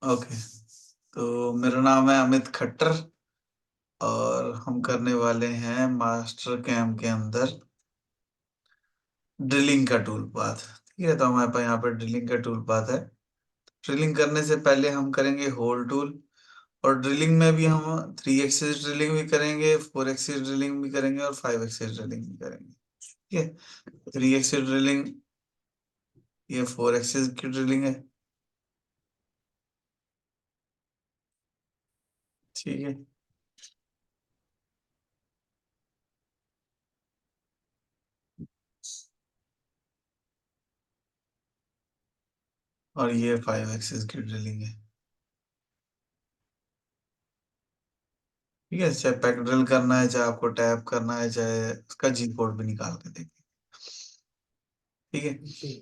Okay. तो मेरा नाम है अमित खट्टर और हम करने वाले हैं मास्टर कैम के अंदर ड्रिलिंग का टूल पाथ। ठीक है, तो हमारे पास यहाँ पर ड्रिलिंग का टूल पाथ है। ड्रिलिंग करने से पहले हम करेंगे होल टूल। और ड्रिलिंग में भी हम 3 एक्सिस ड्रिलिंग भी करेंगे, 4 एक्सिस ड्रिलिंग भी करेंगे और 5 एक्सिस ड्रिलिंग भी करेंगे। ठीक है, 3 एक्सिस ड्रिलिंग, ये 4 एक्सिस की ड्रिलिंग है। ठीक है, और ये 5 एक्सिस की ड्रिलिंग है। ठीक है, चाहे पैक ड्रिल करना है, चाहे आपको टैप करना है, चाहे उसका जी कोड भी निकाल के देंगे। ठीक है, जी।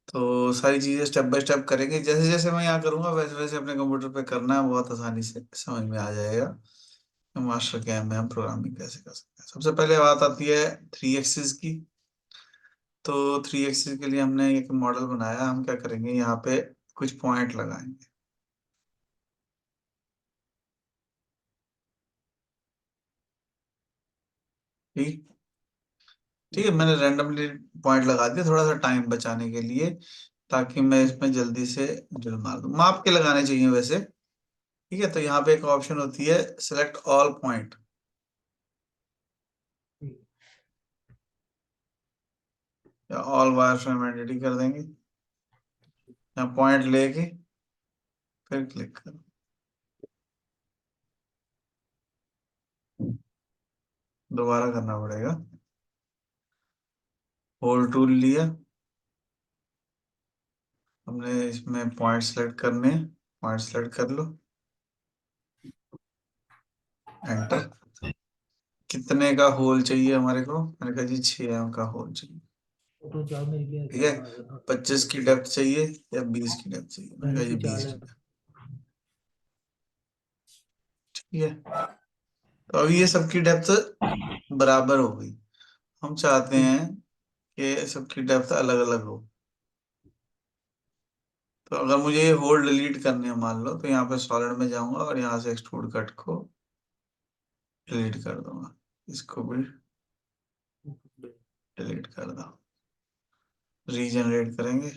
तो सारी चीजें स्टेप बाय स्टेप करेंगे। जैसे जैसे मैं यहाँ करूंगा वैसे वैसे अपने कंप्यूटर पे करना है, बहुत आसानी से समझ में आ जाएगा कि मास्टर कैम में हम प्रोग्रामिंग कैसे कर सकते हैं। सबसे पहले बात आती है 3 एक्सिस की। तो 3 एक्सिस के लिए हमने एक मॉडल बनाया। हम क्या करेंगे, यहाँ पे कुछ पॉइंट लगाएंगे। ठीक, ठीक है, जी। मैंने रैंडमली पॉइंट लगा दिया थोड़ा सा टाइम बचाने के लिए, ताकि मैं इसमें जल्दी से ड्रिल मार दूं। माप के लगाने चाहिए वैसे। ठीक है, तो यहाँ पे एक ऑप्शन होती है सिलेक्ट ऑल पॉइंट, जी। या ऑल वायर फ्रेम एंटिटी कर देंगे। यहाँ पॉइंट लेके फिर क्लिक करो। दोबारा करना पड़ेगा। होल टूल लिया हमने, इसमें पॉइंट सेलेक्ट करने, पॉइंट सेलेक्ट कर लो, एंटर। कितने का होल चाहिए हमारे को, मैंने कहा जी 6 का होल चाहिए। तो जाओ मेरे लिए ठीक क्या है, हाँ, 25 की डेप्थ चाहिए या 20 की डेप्थ चाहिए, मैंने कहा पहले जी की 20 चाल है। की डेप्थ। ठीक है, तो अभी ये सबकी डेप्थ बराबर हो गई। हम चाहते ठीक। हैं कि सबकी डेप्थ अलग अलग हो। तो अगर मुझे ये होल डिलीट करने हैं मान लो, तो यहाँ पे सॉलिड में जाऊंगा और यहाँ से एक्सट्रूड कट को डिलीट कर दूंगा। इसको भी डिलीट कर दो, रीजनरेट करेंगे।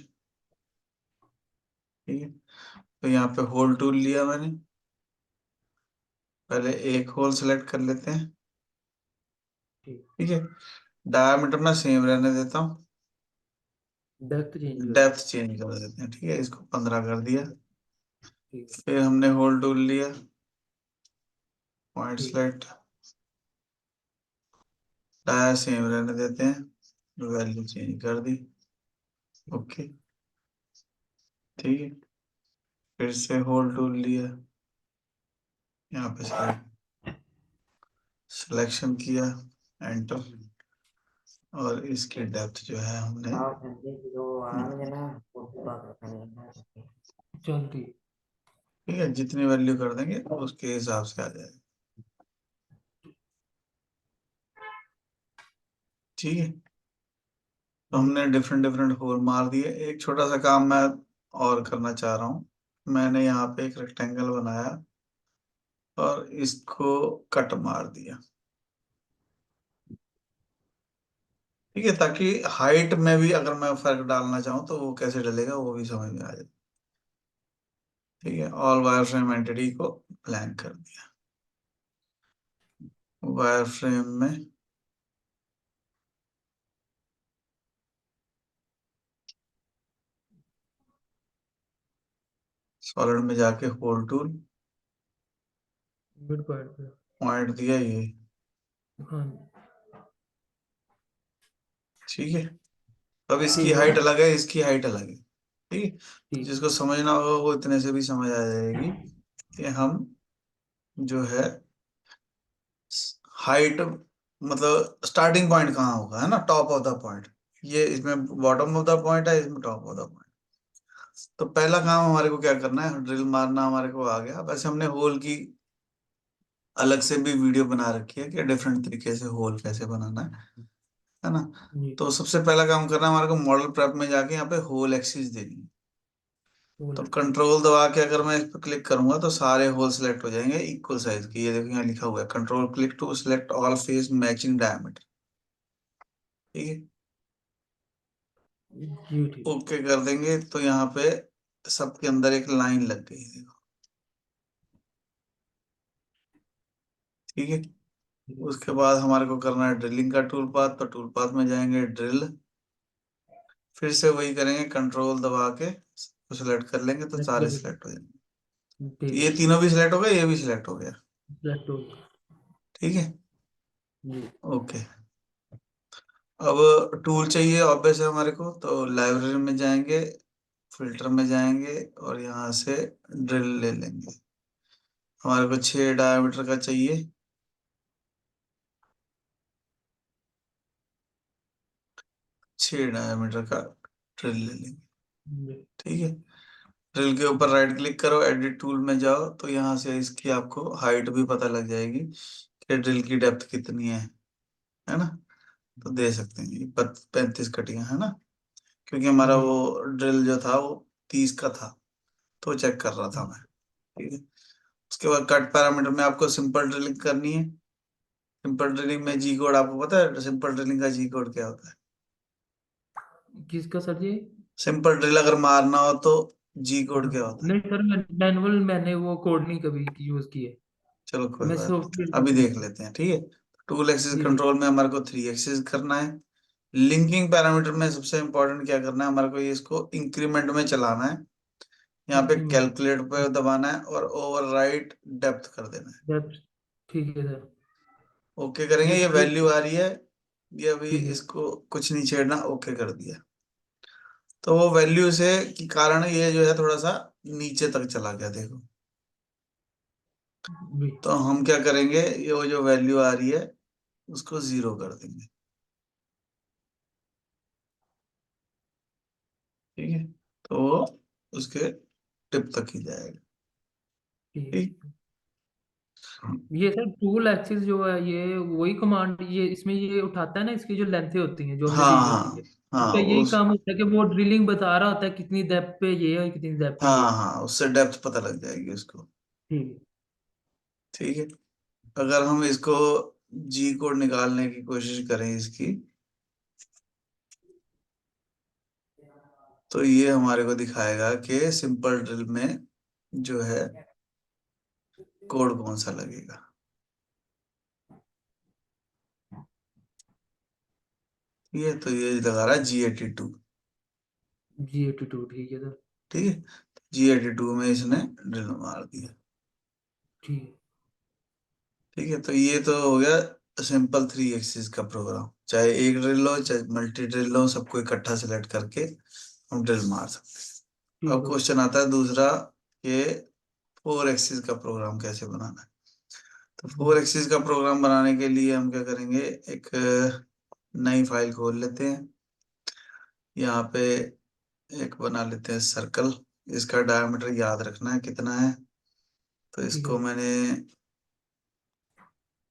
ठीक है, तो यहाँ पे होल टूल लिया मैंने। पहले एक होल सेलेक्ट कर लेते हैं। ठीक। ठीक है, डायमीटर में सेम रहने देता हूँ, डेप्थ चेंज कर दो। डेप्थ चेंज कर देते हैं। ठीक है, इसको 15 कर दिया। ठीक। फिर हमने होल टूल लिया, पॉइंट ठीक। सेलेक्ट, डाया सेम रहने देते हैं, वैल्यू चेंज कर दी। ओके, ठीक है, फिर से होल टूल लिया, यहाँ पे सिलेक्शन किया, एंटर। और इसकी डेप्थ जो है हमने चलती। ठीक है, जितनी वैल्यू कर देंगे उसके हिसाब से आ जाएगा। ठीक है, तो जी। हमने डिफरेंट डिफरेंट होल मार दिए। एक छोटा सा काम मैं और करना चाह रहा हूँ। मैंने यहाँ पे एक रेक्टेंगल बनाया और इसको कट मार दिया। ठीक है, ताकि हाइट में भी अगर मैं फर्क डालना चाहूँ तो वो कैसे डलेगा वो भी समझ में आ जाए। ठीक है, ऑल वायर फ्रेम एंटिटी को ब्लैंक कर दिया। वायर फ्रेम में सॉलिड में जाके होल टूल, मिड पॉइंट पे। पॉइंट दिया ये। हाँ। ठीक है, अब इसकी ठीक है। हाइट अलग है, इसकी हाइट अलग है। ठीक है, तो ठीक। जिसको समझना होगा वो इतने से भी समझ आ जाएगी कि हम जो है हाइट मतलब स्टार्टिंग पॉइंट कहाँ होगा, है ना, टॉप ऑफ द पॉइंट। ये इसमें बॉटम ऑफ द पॉइंट है, इसमें टॉप ऑफ द पॉइंट। तो पहला काम हमारे को क्या करना है, ड्रिल मारना हमारे को आ गया। वैसे हमने होल की अलग से भी वीडियो बना रखी है कि डिफरेंट तरीके से होल कैसे बनाना है ना। जी। तो सबसे पहला काम करना है हमारे को, मॉडल प्रेप में जाके यहाँ पे होल एक्सिस देनी है। होल तो है। कंट्रोल दबा के अगर मैं इस पर क्लिक करूंगा तो सारे होल सिलेक्ट हो जाएंगे इक्वल साइज की। ये देखो यहाँ लिखा हुआ है control click to select all face matching diameter. ठीक है। जी ठीक। ओके कर देंगे तो यहाँ पे सबके अंदर एक लाइन लग गई देखो। ठीक है। ठीक है। उसके बाद हमारे को करना है ड्रिलिंग का टूल पाथ, तो टूल पाथ में जाएंगे ड्रिल। फिर से वही करेंगे कंट्रोल दबा के सिलेक्ट कर लेंगे तो सारे सिलेक्ट हो जाएंगे। तो ठीक ये है। तीनों भी सिलेक्ट हो गए, ये भी सिलेक्ट हो गया। सिलेक्ट हो। ठीक है। जी। ओके। अब टूल चाहिए ऑब्वियस है हमारे को, तो लाइब्रेरी में जाएंगे, फिल्टर में जाएंगे और यहाँ से ड्रिल ले लेंगे। हमारे को 6 डायमीटर का चाहिए। 6 डायमीटर का ड्रिल ले लेंगे। जी। ठीक है। ड्रिल के ऊपर राइट क्लिक करो, एडिट टूल में जाओ, तो यहाँ से इसकी आपको हाइट भी पता लग जाएगी कि ड्रिल की डेप्थ कितनी है ना। तो दे सकते हैं ये 35 कटियां है ना, क्योंकि हमारा जी। वो ड्रिल जो था वो 30 का था, तो चेक कर रहा था मैं। ठीक है। उसके बाद कट पैरामीटर में आपको सिंपल ड्रिलिंग करनी है। सिंपल ड्रिलिंग में जी कोड आपको पता है, सिंपल ड्रिलिंग का जी कोड क्या होता है? किसका सर जी? सिंपल ड्रिल अगर मारना हो तो जी कोड हाँ। क्या होता है? नहीं सर, मैं मैनुअल मैंने वो कोड नहीं कभी यूज किए। चलो कोई मैं बात नहीं, सॉफ्टवेयर अभी यूज देख करता हूँ। लेते हैं। ठीक है। टूल एक्सिस जी ठीक। कंट्रोल में हमारे को 3 एक्सिस करना है। लिंकिंग पैरामीटर में सबसे इंपॉर्टेंट क्या करना है हमारे को, ये इसको इंक्रीमेंट में चलाना है। यहाँ पे इंक्रीमेंट। कैलकुलेट पे दबाना है और ओवरराइट डेप्थ कर देना है। डेप्थ। ठीक है सर। ओके करेंगे, ये ये सारी। वैल्यू आ रही है। ये अभी ठीक है। इसको कुछ नहीं छेड़ना, ओके कर दिया। तो वो वैल्यू से के कारण ये जो है थोड़ा सा नीचे तक चला गया देखो। जी। तो हम क्या करेंगे, ये वो जो वैल्यू आ रही है उसको 0 कर देंगे। ठीक है। तो वो उसके टिप तक ही जाएगा। ठीक ठीक। है। ये सर टूल एक्सिस जो है ये वही कमांड ये इसमें ये उठाता है ना, इसकी जो लेंथें होती हैं जो हमने हाँ दी होती है। हाँ हाँ इसका यही उस काम होता है कि वो ड्रिलिंग बता रहा होता है कितनी डेप्थ पे ये है, कितनी डेप्थ पे ये हाँ है। हाँ उससे डेप्थ पता लग जाएगी उसको। ठीक है। ठीक है। अगर हम इसको जी कोड निकालने की कोशिश करें इसकी, तो ये हमारे को दिखाएगा कि सिंपल ड्रिल में जो है कोड कौन सा लगेगा। ये तो ये लगा रहा है G82। G82 ठीक है सर। ठीक है। G82 में इसने ड्रिल मार दिया। ठीक है। ठीक है। तो ये तो हो गया सिंपल 3 एक्सिस का प्रोग्राम, चाहे एक ड्रिल हो चाहे मल्टी ड्रिल हो, सबको इकट्ठा सेलेक्ट करके हम ड्रिल मार सकते हैं। ठीक अब है। क्वेश्चन आता है दूसरा कि 4 एक्सिस का प्रोग्राम कैसे बनाना है। तो हम्म। 4 एक्सिस का प्रोग्राम बनाने के लिए हम क्या करेंगे, एक नई फाइल खोल लेते हैं। यहाँ पे एक बना लेते हैं सर्कल। इसका डायमीटर याद रखना है कितना है, तो ठीक इसको है। मैंने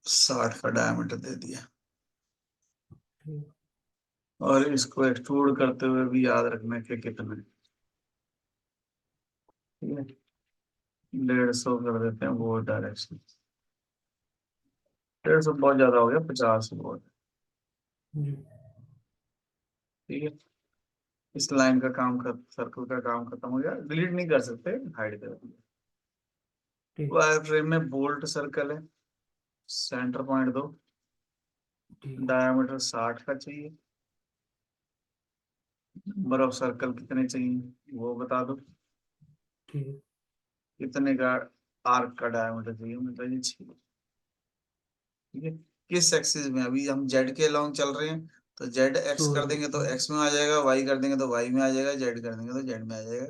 60 का डायमीटर दे दिया। ठीक। और इसको एक्सट्रूड करते हुए भी याद रखना है कि कितना है। ठीक है। 150 कर देते हैं वो डायरेक्शन। 150 बहुत ज्यादा हो गया, 50 बहुत है। जी। ठीक है। इस लाइन का काम कर, सर्कल का काम खत्म हो गया, डिलीट नहीं कर सकते, हाइड कर दिया। ठीक। वायर फ्रेम में बोल्ट सर्कल है, सेंटर पॉइंट दो। ठीक। डायमीटर 60 का चाहिए। नंबर ऑफ सर्कल कितने चाहिए वो बता दो। ठीक है। कितने का आर्क का डायमीटर चाहिए, मतलब ये 6। ठीक है। किस एक्सिस में, अभी हम जेड के अलोंग चल रहे हैं, तो जेड एक्स सो कर देंगे तो एक्स में आ जाएगा, वाई कर देंगे तो वाई में आ जाएगा, जेड कर देंगे तो जेड में आ जाएगा।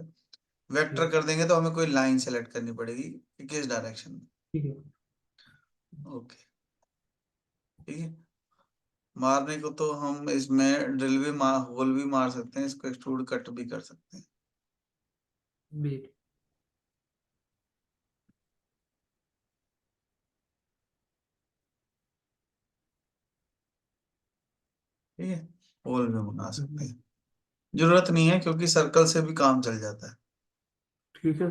वेक्टर ठीक। कर देंगे तो हमें कोई लाइन सेलेक्ट करनी पड़ेगी कि किस डायरेक्शन में। ठीक है। ओके। ठीक है। मारने को तो हम इसमें ड्रिल भी मार, होल भी मार सकते हैं, इसको एक्सट्रूड कट भी कर सकते हैं। वेट। ठीक है। होल भी बना सकते हैं, जरूरत नहीं है क्योंकि सर्कल से भी काम चल जाता है। ठीक है।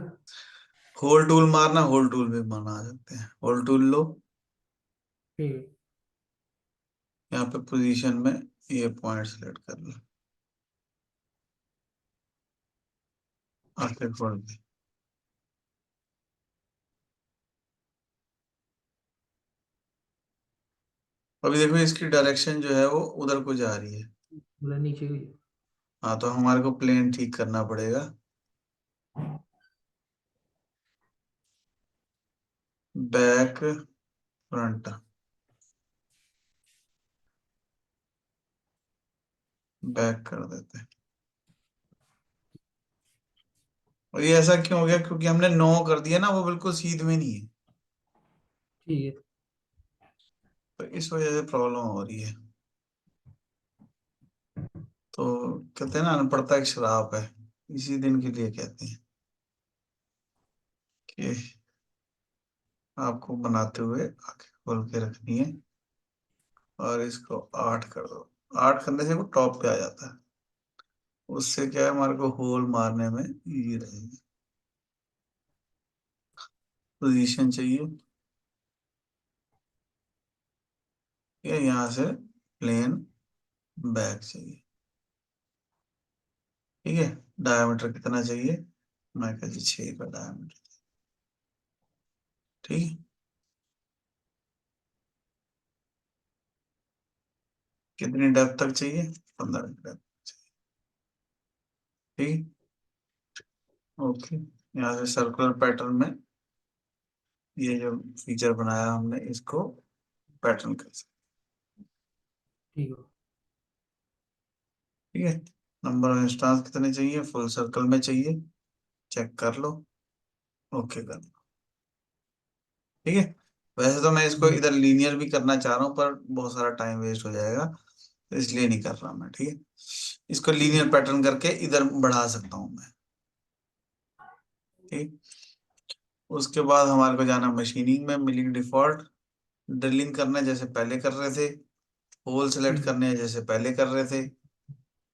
होल टूल मारना, होल टूल भी मारना आ सकते हैं। होल टूल लो, ठीक है। यहाँ पे पोजीशन में ये पॉइंट सेलेक्ट कर लो, आखिर खोल दे। अभी देखो इसकी डायरेक्शन जो है वो उधर को जा रही है। बोला नीचे गई। हाँ, तो हमारे को प्लेन ठीक करना पड़ेगा। बैक, फ्रंट, बैक कर देते हैं। और ये ऐसा क्यों हो गया? क्योंकि हमने 9 कर दिया ना, वो बिल्कुल सीध में नहीं है, ठीक है। तो इस वजह से प्रॉब्लम हो रही है। तो कहते हैं ना, अनपढ़ता एक श्राप है, इसी दिन के लिए कहते हैं कि आपको बनाते हुए आंखें खोल के रखनी है, और इसको 8 कर दो। 8 करने से वो टॉप पे आ जाता है, उससे क्या है, हमारे को होल मारने में इजी रहेगी। पोजीशन चाहिए, ये यहाँ से प्लेन बैक चाहिए। ठीक है, डायमीटर कितना चाहिए? मैं कह जी 6 का डायमीटर। ठीक है, कितनी डेप्थ तक चाहिए? 15 डेप्थ चाहिए। ठीक, ओके। यहाँ से सर्कुलर पैटर्न में ये जो फीचर बनाया हमने, इसको पैटर्न कर सकते। ठीक है। ठीक है, नंबर ऑफ इंस्टांस कितने चाहिए? फुल सर्कल में चाहिए, चेक कर लो, ओके कर लो। ठीक है, वैसे तो मैं इसको जी। इधर लीनियर भी करना चाह रहा हूँ, पर बहुत सारा टाइम वेस्ट हो जाएगा, तो इसलिए नहीं कर रहा मैं। ठीक है, इसको ठीक लीनियर है। पैटर्न करके इधर बढ़ा सकता हूँ मैं। ठीक, उसके बाद हमारे को जाना मशीनिंग में, मिलिंग डिफॉल्ट, ड्रिलिंग करना है जैसे पहले कर रहे थे, होल सेलेक्ट ठीक है। करने हैं जैसे पहले कर रहे थे।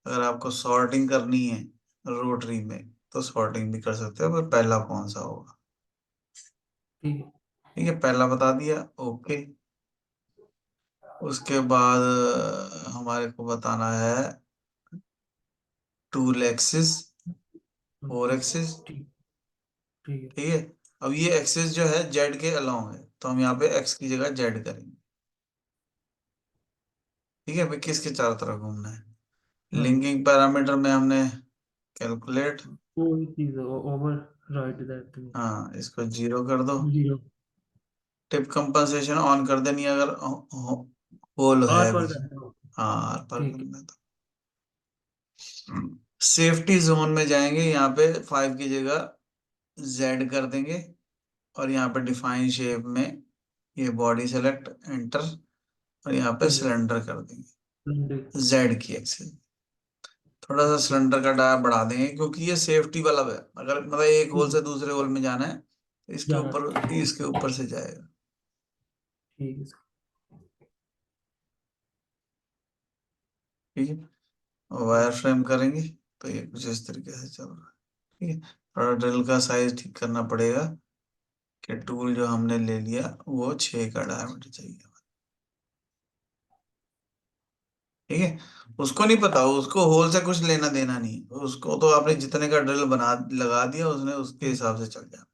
अगर आपको सॉर्टिंग करनी है रोटरी में, तो सॉर्टिंग भी कर सकते हो, पर पहला कौन सा होगा? ठीक है। ठीक है, पहला बता दिया, ओके। उसके बाद हमारे को बताना है tool axis, four okay. Axis. ठीक। ठीक है। ठीक है, अब ये एक्सिस जो है जेड के अलोंग है, तो हम यहाँ पे एक्स की जगह जेड करेंगे। ठीक है, भाई किसके चारों तरफ घूमना है? हाँ, लिंकिंग पैरामीटर में हमने कैलकुलेट, कोई चीज ओवर राइट दैट थिंग। हाँ इसको 0 कर दो। जीरो। टिप कंपनसेशन ऑन कर देनी है अगर होल आर है पर भी। करना हो। हाँ, आर पर ठीक है। करना है तो सेफ्टी जोन में जाएंगे, यहाँ पे 5 की जगह जेड कर देंगे, और यहाँ पे डिफाइन शेप में ये बॉडी सेलेक्ट, एंटर, और यहाँ पे ठीक है। सिलेंडर कर देंगे लंडे। जेड की एक्सेस। थोड़ा सा ओके। सिलेंडर का डाया बढ़ा देंगे, क्योंकि ये सेफ्टी वाला है, अगर मतलब एक होल ठीक से है। दूसरे होल में जाना है, तो जाना। इसके ऊपर से जाएगा। ठीक है सर। ठीक है, वायर ठीक। फ्रेम करेंगे, तो ये कुछ इस तरीके से चल रहा है। ठीक है, थोड़ा ड्रिल का साइज ठीक करना पड़ेगा, कि टूल जो हमने ले लिया वो 6 का डायमीटर चाहिए। ठीक है, उसको नहीं पता, उसको होल से कुछ लेना देना नहीं, उसको तो आपने जितने का ड्रिल बना लगा दिया, उसने उसके ठीक। हिसाब से चल जाना।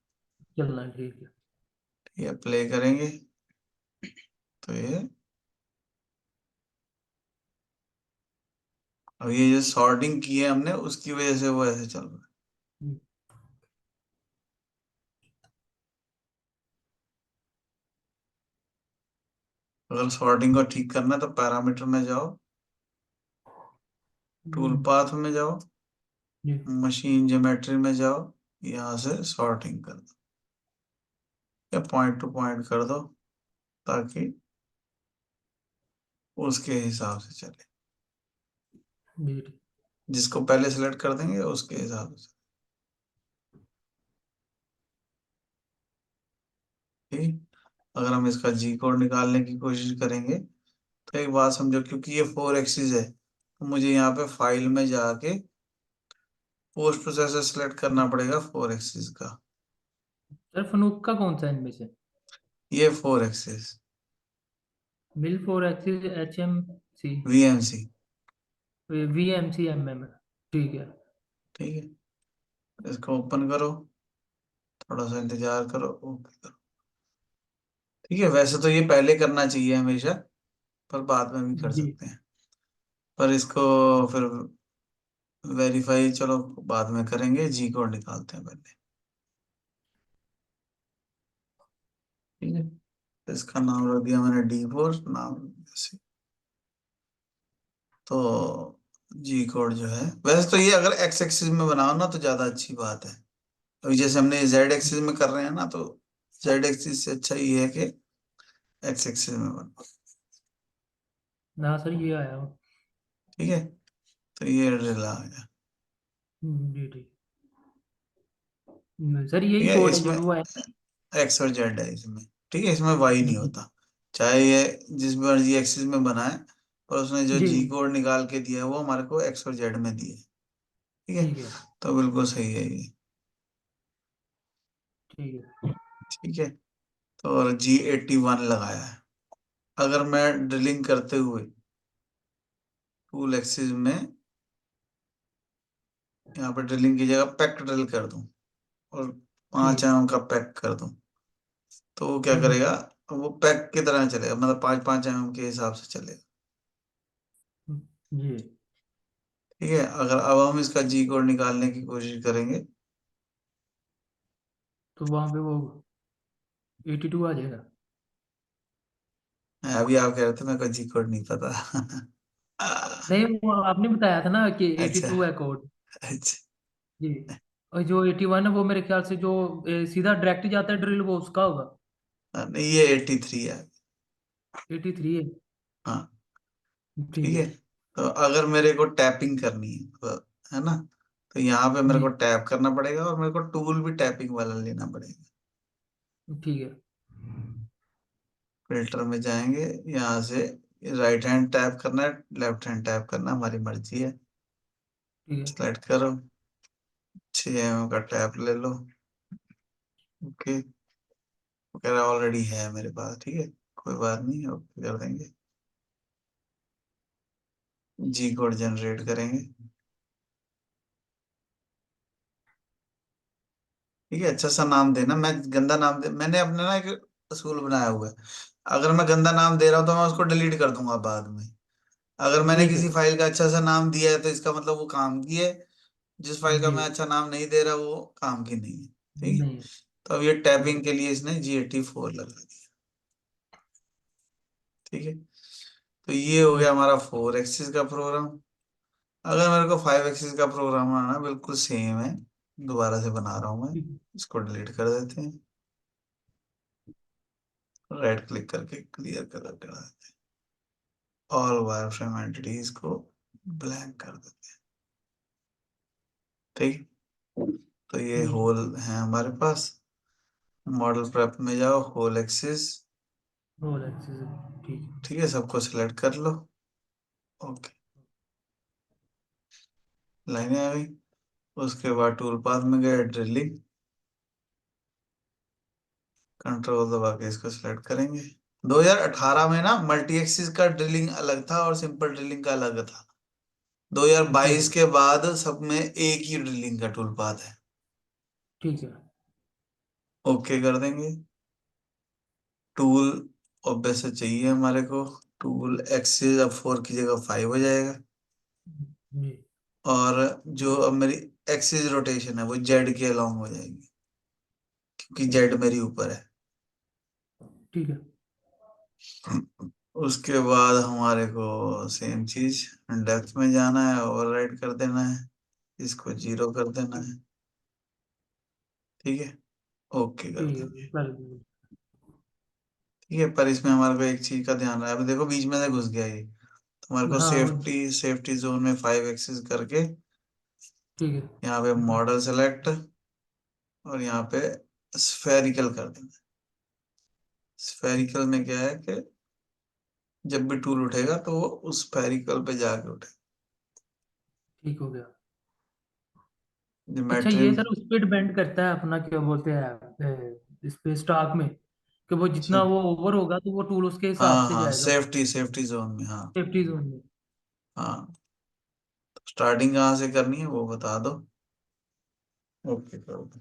चलना है, ठीक है। ठीक है, प्ले करेंगे, तो ये अब ये जो सॉर्टिंग की है हमने, उसकी वजह से वो ऐसे चल रहा है। हम्म। अगर सॉर्टिंग को ठीक करना है तो पैरामीटर में जाओ, टूल पाथ में जाओ, जी। मशीन ज्योमेट्री में जाओ, यहाँ से सॉर्टिंग कर दो, या पॉइंट टू पॉइंट कर दो, ताकि उसके हिसाब से चले। जी, ठीक। जिसको पहले सेलेक्ट कर देंगे उसके हिसाब से। ठीक, अगर हम इसका जी कोड निकालने की कोशिश करेंगे, तो एक बात समझो, क्योंकि ये 4 एक्सिस है, तो मुझे यहाँ पे फाइल में जाके पोस्ट प्रोसेसर सेलेक्ट करना पड़ेगा 4 एक्सिस का। सर फनूक का कौन सा है इनमें से? ये 4 एक्सिस मिल 4 एक्सिस HMC, VMC। VMC ठीक है। ठीक है, इसको ओपन करो, थोड़ा सा इंतजार करो, ओके करो। ठीक है, वैसे तो ये पहले करना चाहिए हमेशा, पर बाद में भी कर जी सकते हैं। पर इसको फिर वेरीफाई चलो बाद में करेंगे, जी कोड निकालते हैं पहले। ठीक है, तो इसका नाम रख दिया मैंने D4 नाम जैसे। तो जी कोड जो है, वैसे तो ये अगर एक्स एक्सिस में बनाओ ना तो ज्यादा अच्छी बात है। अभी जैसे हमने जेड एक्सिस में कर रहे हैं ना, तो जेड एक्सिस से अच्छा ये है कि एक्स एक्सिस में बनाओ। ना सर, ये आया हो। ठीक है, तो ये ड्रिल आ गया। जी ठीक। सर यही ठीक है, कोड है इसमें जो वो है। एक्स और जेड है इसमें। ठीक है, इसमें वाई नहीं जी होता, चाहे ये जिस मर्जी एक्सिस में बनाए, पर उसने जो जी जी कोड निकाल के दिया है वो हमारे को एक्स और जेड में दिया है। ठीक है, ठीक है। तो बिल्कुल सही है ये। ठीक है। ठीक है, तो और G81 लगाया है। अगर मैं ड्रिलिंग करते हुए टूल एक्सिस में यहाँ पे ड्रिलिंग की जगह पैक ड्रिल कर दूं और ठीक 5 mm का पैक कर दूं, तो वो क्या है। करेगा, वो पैक की तरह चलेगा, मतलब 5 5 mm के हिसाब से चलेगा। जी। ठीक है, अगर अब हम इसका जी कोड निकालने की कोशिश करेंगे। तो वहाँ पे वो 82 आ जाएगा। अभी आप कह रहे थे मेरे को जी कोड नहीं पता। नहीं, वो आपने बताया था ना कि अच्छा 82 है कोड। अच्छा। जी। और जो 81 है वो मेरे ख्याल से जो सीधा डायरेक्ट जाता है ड्रिल, वो उसका होगा। नहीं, ये 83 है। 83 है। हाँ। ठीक ठीक है। है, तो अगर मेरे को टैपिंग करनी है है ना, तो यहाँ पे मेरे जी को टैप करना पड़ेगा और मेरे को टूल भी टैपिंग वाला लेना पड़ेगा। ठीक है। फिल्टर में जाएंगे, यहाँ से राइट हैंड टैप करना है, लेफ्ट हैंड टैप करना, हमारी मर्जी है। ठीक है। सेलेक्ट करो, 6 mm का टैप ले लो। ओके, वो कह रहा ऑलरेडी है मेरे पास, ठीक है, कोई बात नहीं, ओके कर देंगे। जी कोड जनरेट करेंगे। ठीक है, अच्छा सा नाम देना, मैं गंदा नाम दे, मैंने अपने ना एक असूल बनाया हुआ है, अगर मैं गंदा नाम दे रहा हूँ तो मैं उसको डिलीट कर दूंगा बाद में। अगर मैंने ठीक है। किसी फाइल का अच्छा सा नाम दिया है तो इसका मतलब वो काम की है। जिस फाइल का जी। मैं अच्छा नाम नहीं दे रहा वो काम की नहीं है। ठीक है, नहीं। तो अब ये ठीक टैपिंग है। के लिए इसने G84 लगा दिया। ठीक है, तो ये हो गया हमारा 4 एक्सिस का प्रोग्राम। अगर मेरे को 5 एक्सिस का प्रोग्राम बनाना बिल्कुल सेम है, दोबारा से बना रहा हूँ मैं, ठीक इसको डिलीट कर देते हैं, राइट क्लिक करके क्लियर कलर करा देते हैं, ऑल वायर फ्रेम एंटिटीज को ब्लैंक कर देते हैं। ठीक, तो ये ठीक है। होल है हमारे पास। मॉडल प्रेप में जाओ, होल एक्सिस। Role axis. ठीक है। ठीक है, सबको सिलेक्ट कर लो। ओके, लाइनें आ गई। उसके बाद टूल पाथ में गए, ड्रिलिंग, कंट्रोल दबा के इसको सिलेक्ट करेंगे। 2018 में ना मल्टी एक्सिस का ड्रिलिंग अलग था और सिंपल ड्रिलिंग का अलग था। ठीक 2022 है। के बाद सब में एक ही ड्रिलिंग का टूल पाथ है। ठीक है। ओके कर देंगे। टूल ऑब्वियस से चाहिए हमारे को, टूल एक्सिस अब 4 की जगह 5 हो जाएगा। जी। और जो अब मेरी एक्सिस रोटेशन है वो जेड के अलोंग हो जाएगी, क्योंकि जेड मेरी ऊपर है। ठीक है। उसके बाद हमारे को सेम चीज, डेप्थ में जाना है, ओवरराइड कर देना है, इसको 0 कर देना है। ठीक है, ओके कर ठीक है। देंगे। कर। ठीक है, पर इसमें हमारे को एक चीज का ध्यान रहा है, अभी देखो बीच में से घुस गया ये, तो हमारे को हाँ वो। सेफ्टी जोन में 5 एक्सिस करके ठीक है। यहाँ पे मॉडल सेलेक्ट और यहाँ पे स्फेरिकल कर देना। स्फेरिकल में क्या है कि जब भी टूल उठेगा तो वो उस स्फेरिकल पे जाके उठे। ठीक हो गया। अच्छा ज्योमेट्री। ये सर उस पे डिपेंड करता है अपना क्या बोलते हैं इस पे स्टॉक में, कि वो जितना वो ओवर होगा तो वो टूल उसके हिसाब हाँ से हाँ, जाएगा सेफ्टी सेफ्टी जोन में, हाँ। सेफ्टी जोन में। हाँ, तो स्टार्टिंग कहाँ से करनी है वो बता दो। ओके, कर दो।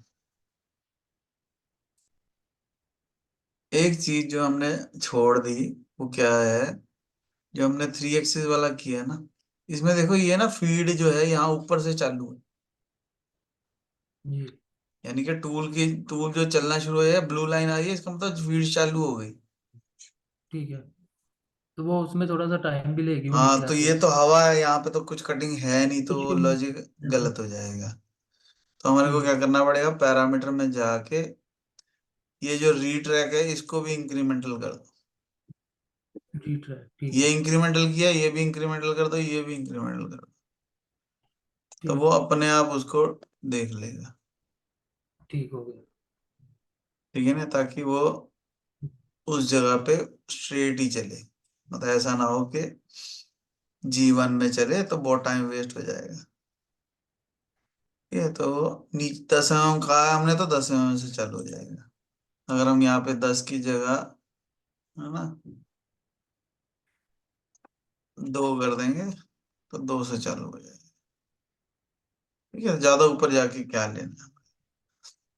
एक चीज जो हमने छोड़ दी, वो क्या है? जो हमने 3 एक्सिस वाला किया ना, इसमें देखो ये ना फीड जो है यहाँ ऊपर से चालू है। जी यानी कि टूल जो चलना शुरू है, ब्लू लाइन आ रही है, इसका मतलब फीड चालू हो गई। ठीक है, तो वो उसमें थोड़ा सा टाइम भी लेगी वो हाँ, नीचे तो आके। ये तो हवा है, यहाँ पे तो कुछ कटिंग है नहीं, कुछ तो भी लॉजिक नहीं। गलत हो जाएगा। तो हमारे को ठीक क्या है। करना पड़ेगा, पैरामीटर में जाके ये जो रीट्रैक है इसको भी इंक्रीमेंटल कर दो। जी ट्रैक ठीक ये है। इंक्रीमेंटल किया, ये भी इंक्रीमेंटल कर दो, ये भी इंक्रीमेंटल कर दो। तो ठीक वो है। अपने आप उसको देख लेगा। ठीक हो गया। ठीक है ना, ताकि वो उस जगह पे स्ट्रेट ही चले। मतलब ऐसा ना हो कि G1 में चले तो बहुत टाइम वेस्ट हो जाएगा। ये तो नीचे 10 mm का है हमने, तो 10 mm से चालू हो जाएगा। अगर हम यहाँ पे 10 की जगह, है ना, 2 कर देंगे तो 2 से चालू हो जाएगा। ठीक है, ज्यादा ऊपर जाके क्या लेना।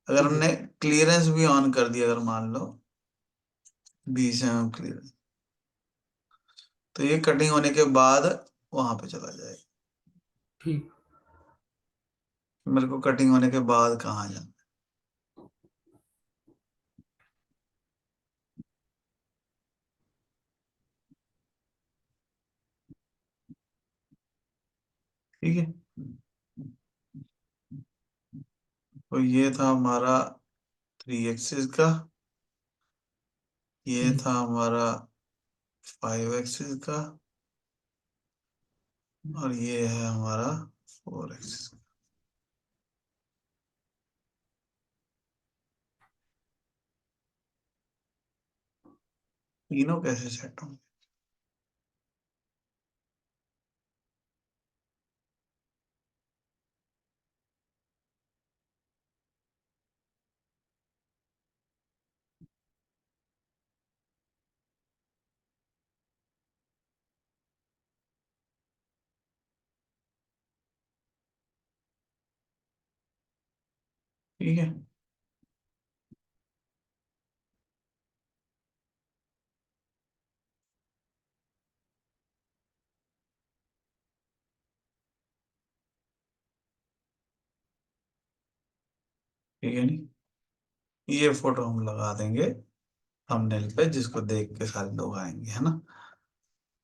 अगर ठीक है। हमने क्लियरेंस भी ऑन कर दिया, अगर मान लो 20 mm क्लियरेंस, तो ये कटिंग होने के बाद वहां पे चला जाएगा। ठीक। मेरे को कटिंग होने के बाद कहाँ जाना? ठीक है, तो ये था हमारा 3 एक्सिस का, ये जी था हमारा 5 एक्सिस का, और ये है हमारा 4 एक्सिस। तीनों कैसे सेट होंगे? ठीक है, ठीक है नहीं, ये फोटो हम लगा देंगे थंबनेल पे, जिसको देख के सारे लोग आएंगे, है ना।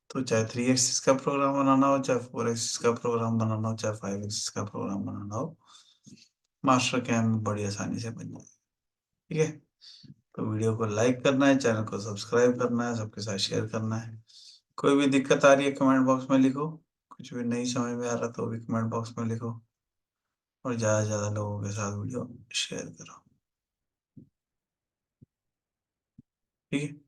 तो चाहे 3 एक्सिस का प्रोग्राम बनाना हो, चाहे 4 एक्सिस का प्रोग्राम बनाना हो, चाहे 5 एक्सिस का प्रोग्राम बनाना हो, मास्टर कैम में बड़ी आसानी से बन जाएगा। ठीक है, तो वीडियो को लाइक करना है, चैनल को सब्सक्राइब करना है, सबके साथ शेयर करना है। कोई भी दिक्कत आ रही है कमेंट बॉक्स में लिखो, कुछ भी नहीं समझ में आ रहा तो भी कमेंट बॉक्स में लिखो, और ज़्यादा से ज़्यादा लोगों के साथ वीडियो शेयर करो। ठीक है।